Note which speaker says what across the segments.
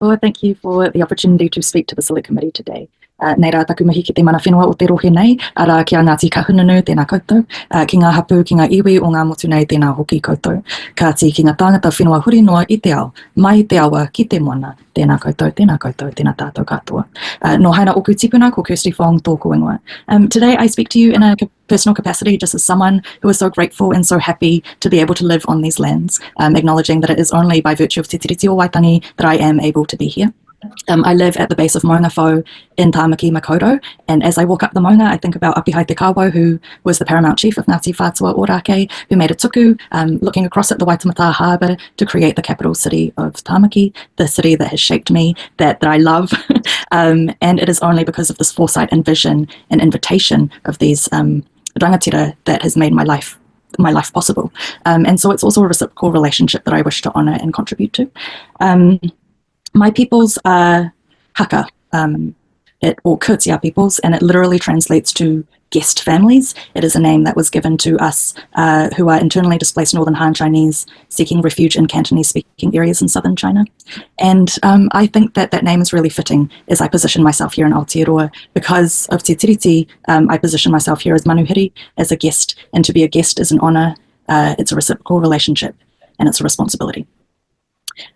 Speaker 1: Well, thank you for the opportunity to speak to the Select Committee today. Nei rā taku mihi ki te mana whenua o te rohe nei, ara kia Ngāti Kahununu tēnā koutou, ki ngā hapu ki ngā iwi o ngā motu nei tēnā hoki koutou, ka ti ki ngā tāngata whenua huri noa I te ao, mai te awa ki te moana, tēnā koutou, tēnā tātou katoa. No haina oku tipuna ko Kirsty Fong tōku ingoa. Today I speak to you in a personal capacity just as someone who is so grateful and so happy to be able to live on these lands, acknowledging that it is only by virtue of Te Tiriti o Waitangi that I am able to be here. I live at the base of Maunga Whau in Tāmaki, Makaurau, and as I walk up the maunga, I think about Apihai Te Kawo, who was the paramount chief of Ngāti Whātua Ōrākei, who made a tuku, looking across at the Waitemata Harbour to create the capital city of Tāmaki, the city that has shaped me, that I love, and it is only because of this foresight and vision and invitation of these rangatira that has made my life possible. And so it's also a reciprocal relationship that I wish to honour and contribute to. My peoples are haka, or Kurtia peoples, and it literally translates to guest families. It is a name that was given to us who are internally displaced Northern Han Chinese seeking refuge in Cantonese-speaking areas in southern China. And I think that that name is really fitting as I position myself here in Aotearoa. Because of Te Tiriti, I position myself here as manuhiri, as a guest, and to be a guest is an honour, it's a reciprocal relationship, and it's a responsibility.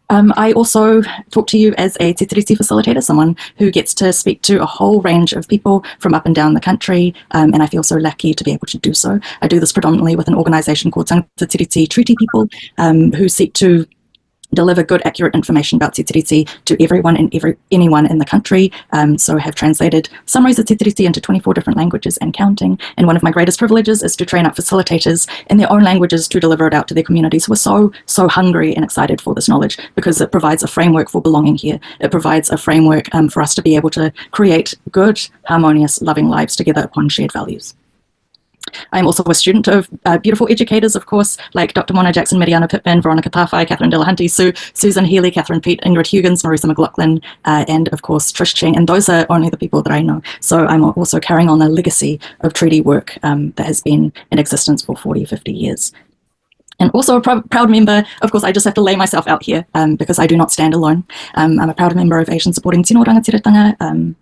Speaker 1: I also talk to you as a Te Tiriti facilitator, someone who gets to speak to a whole range of people from up and down the country, and I feel so lucky to be able to do so. I do this predominantly with an organisation called Te Tiriti Treaty People, who seek to deliver good, accurate information about Te Tiriti to everyone and anyone in the country. So I have translated summaries of Te Tiriti into 24 different languages and counting. And one of my greatest privileges is to train up facilitators in their own languages to deliver it out to their communities who are so hungry and excited for this knowledge, because it provides a framework for belonging here. It provides a framework for us to be able to create good, harmonious, loving lives together upon shared values. I'm also a student of beautiful educators, of course, like Dr. Mona Jackson, Mariana Pittman, Veronica Tawhai, Catherine Delahunty, Susan Healy, Catherine Peat, Ingrid Huggins, Marisa McLaughlin, and of course Trish Cheng, and those are only the people that I know. So I'm also carrying on a legacy of treaty work that has been in existence for 40, 50 years. And also a proud member, of course, I just have to lay myself out here because I do not stand alone. I'm a proud member of Asian Supporting Tino Rangatiratanga,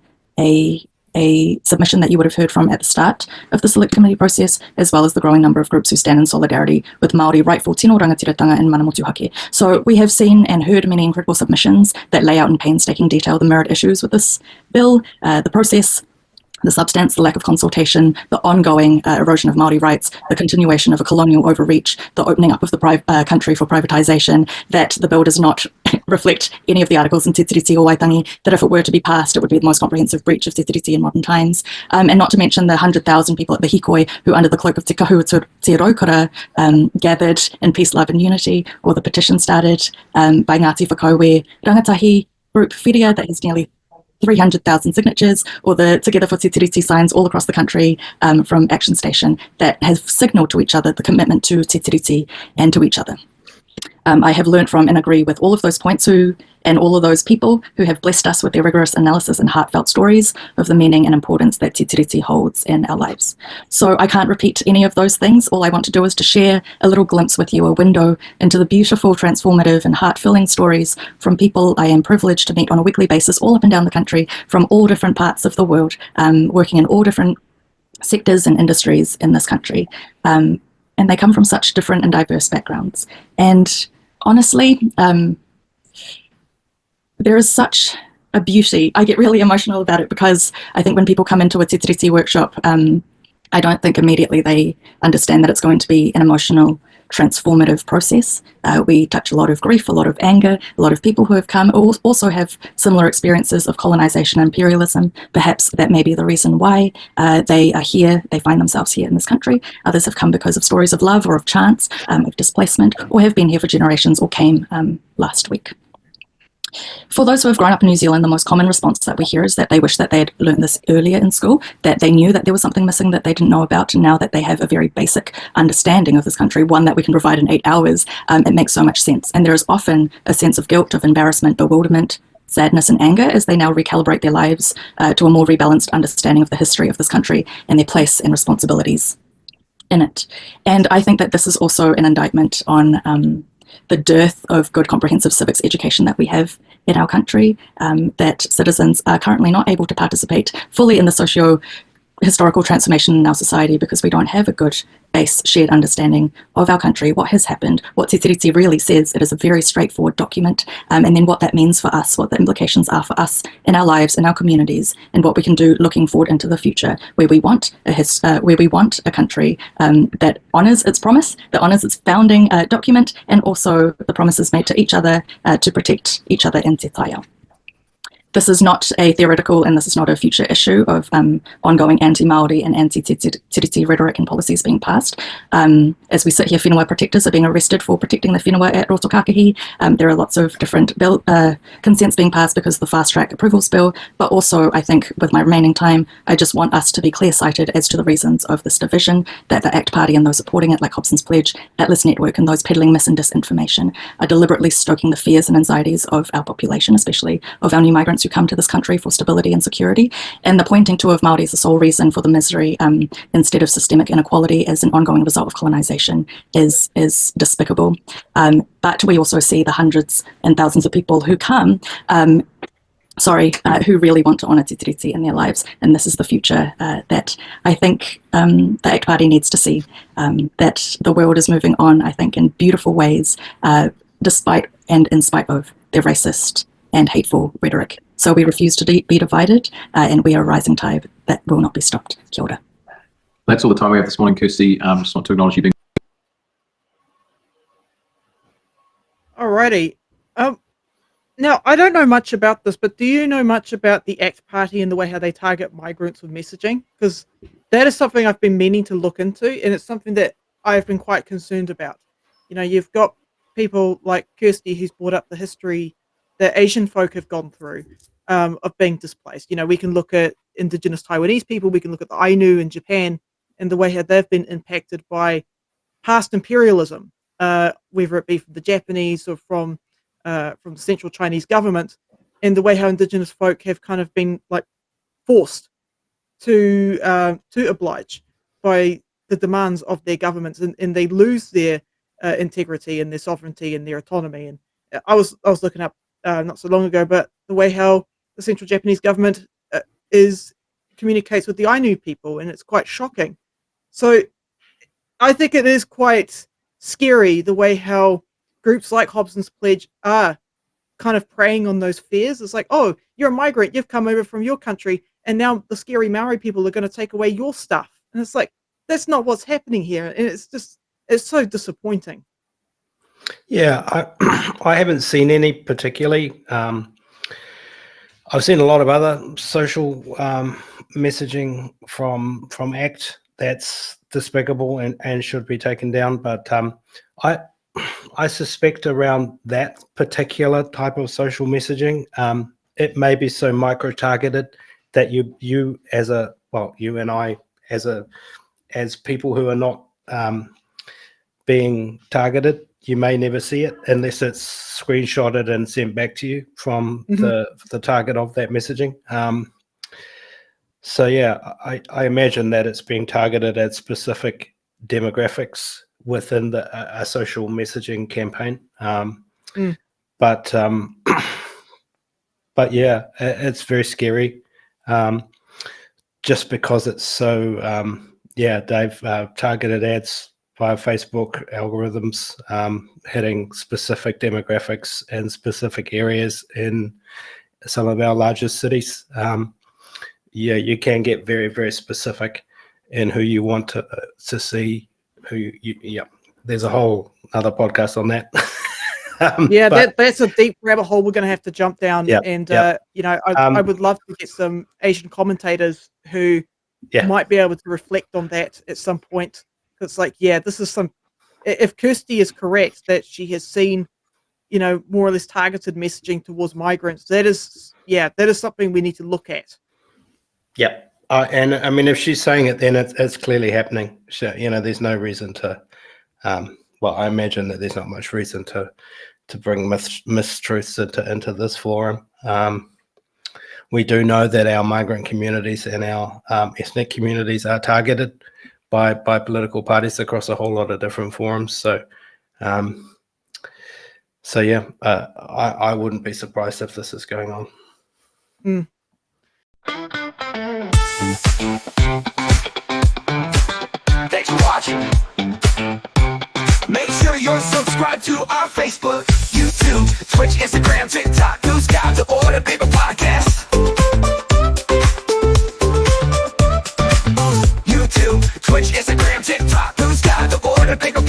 Speaker 1: a submission that you would have heard from at the start of the Select Committee process, as well as the growing number of groups who stand in solidarity with Māori rightful tino rangatiratanga and mana motu hake. So we have seen and heard many incredible submissions that lay out in painstaking detail the merit issues with this bill, the process, the substance, the lack of consultation, the ongoing erosion of Māori rights, the continuation of a colonial overreach, the opening up of the country for privatisation, that the bill does not reflect any of the articles in Te Tiriti o Waitangi, that if it were to be passed, it would be the most comprehensive breach of Te Tiriti in modern times. And not to mention the 100,000 people at the Hikoi who, under the cloak of Te Kahua Te Raukara, gathered in peace, love and unity, or the petition started by Ngāti Whakauwe Rangatahi group Whiria that has nearly 300,000 signatures, or the Together for Te Tiriti signs all across the country from Action Station that have signalled to each other the commitment to Te Tiriti and to each other. I have learned from and agree with all of those points and all of those people who have blessed us with their rigorous analysis and heartfelt stories of the meaning and importance that Te Tiriti holds in our lives. So I can't repeat any of those things. All I want to do is to share a little glimpse with you, a window into the beautiful, transformative and heart-filling stories from people I am privileged to meet on a weekly basis all up and down the country from all different parts of the world, working in all different sectors and industries in this country. And they come from such different and diverse backgrounds. And honestly, there is such a beauty. I get really emotional about it because I think when people come into a Te Tiriti workshop, I don't think immediately they understand that it's going to be an emotional, transformative process. We touch a lot of grief, a lot of anger, a lot of people who have come also have similar experiences of colonization and imperialism. Perhaps that may be the reason why they are here, they find themselves here in this country. Others have come because of stories of love or of chance, of displacement, or have been here for generations or came last week. For those who have grown up in New Zealand, the most common response that we hear is that they wish that they had learned this earlier in school, that they knew that there was something missing that they didn't know about, and now that they have a very basic understanding of this country, one that we can provide in 8 hours, it makes so much sense. And there is often a sense of guilt, of embarrassment, bewilderment, sadness and anger as they now recalibrate their lives to a more rebalanced understanding of the history of this country and their place and responsibilities in it. And I think that this is also an indictment on the dearth of good comprehensive civics education that we have in our country, that citizens are currently not able to participate fully in the historical transformation in our society because we don't have a good base shared understanding of our country, what has happened, what Te Tiriti really says. It is a very straightforward document, and then what that means for us, what the implications are for us in our lives, in our communities, and what we can do looking forward into the future, where we want a country that honours its promise, that honours its founding document, and also the promises made to each other to protect each other in Te Taia. This is not a theoretical, and this is not a future issue of ongoing anti-Māori and anti-Te Tiriti rhetoric and policies being passed. As we sit here, whenua protectors are being arrested for protecting the whenua at Rotokakahi. There are lots of different consents being passed because of the fast track approvals bill, but also I think with my remaining time, I just want us to be clear-sighted as to the reasons of this division, that the ACT Party and those supporting it, like Hobson's Pledge, Atlas Network, and those peddling mis and disinformation are deliberately stoking the fears and anxieties of our population, especially of our new migrants who come to this country for stability and security, and the pointing to of Māori as the sole reason for the misery instead of systemic inequality as an ongoing result of colonisation is despicable. But we also see the hundreds and thousands of people who come who really want to honour Te Tiriti in their lives, and this is the future that I think the ACT Party needs to see, that the world is moving on, I think, in beautiful ways, despite and in spite of their racist and hateful rhetoric. So we refuse to be divided, and we are a rising tide that will not be stopped. Kia ora.
Speaker 2: That's all the time we have this morning, Kirsty. Just want to acknowledge you being.
Speaker 3: Alrighty. Now, I don't know much about this, but do you know much about the ACT Party and the way how they target migrants with messaging? Because that is something I've been meaning to look into, and it's something that I've been quite concerned about. You know, you've got people like Kirsty who's brought up the history that Asian folk have gone through of being displaced. You know, we can look at Indigenous Taiwanese people, we can look at the Ainu in Japan and the way how they've been impacted by past imperialism, whether it be from the Japanese or from the central Chinese government, and the way how Indigenous folk have kind of been like forced to oblige by the demands of their governments, and they lose their integrity and their sovereignty and their autonomy. And I was looking up not so long ago, but the way how the central Japanese government communicates with the Ainu people, and it's quite shocking. So I think it is quite scary the way how groups like Hobson's Pledge are kind of preying on those fears. It's like, oh, you're a migrant, you've come over from your country, and now the scary Maori people are going to take away your stuff. And it's like, that's not what's happening here. And it's so disappointing.
Speaker 4: Yeah, I haven't seen any particularly. I've seen a lot of other social messaging from ACT that's despicable and should be taken down. But I suspect around that particular type of social messaging, it may be so micro-targeted that you and I as people who are not being targeted, you may never see it unless it's screenshotted and sent back to you from the target of that messaging. So yeah, I imagine that it's being targeted at specific demographics within a social messaging campaign. But yeah, it's very scary, just because it's so they've targeted ads via Facebook algorithms hitting specific demographics in specific areas in some of our largest cities. You can get very, very specific in who you want to see. There's a whole other podcast on that.
Speaker 3: That's a deep rabbit hole we're going to have to jump down. I would love to get some Asian commentators who might be able to reflect on that at some point. It's like, this is if Kirsty is correct that she has seen, more or less targeted messaging towards migrants, that is something we need to look at.
Speaker 4: Yeah. And I mean, if she's saying it, then it's clearly happening. So, there's no reason to, I imagine that there's not much reason to bring mistruths into this forum. We do know that our migrant communities and our ethnic communities are targeted by political parties across a whole lot of different forums. So, So yeah, I wouldn't be surprised if this is going on.
Speaker 5: Thanks for watching. Make sure you're subscribed to our Facebook, YouTube, Twitch, Instagram, TikTok, News Guide, The Order Paper Podcast. YouTube, Twitch, Instagram, TikTok, News Guide, The Order Paper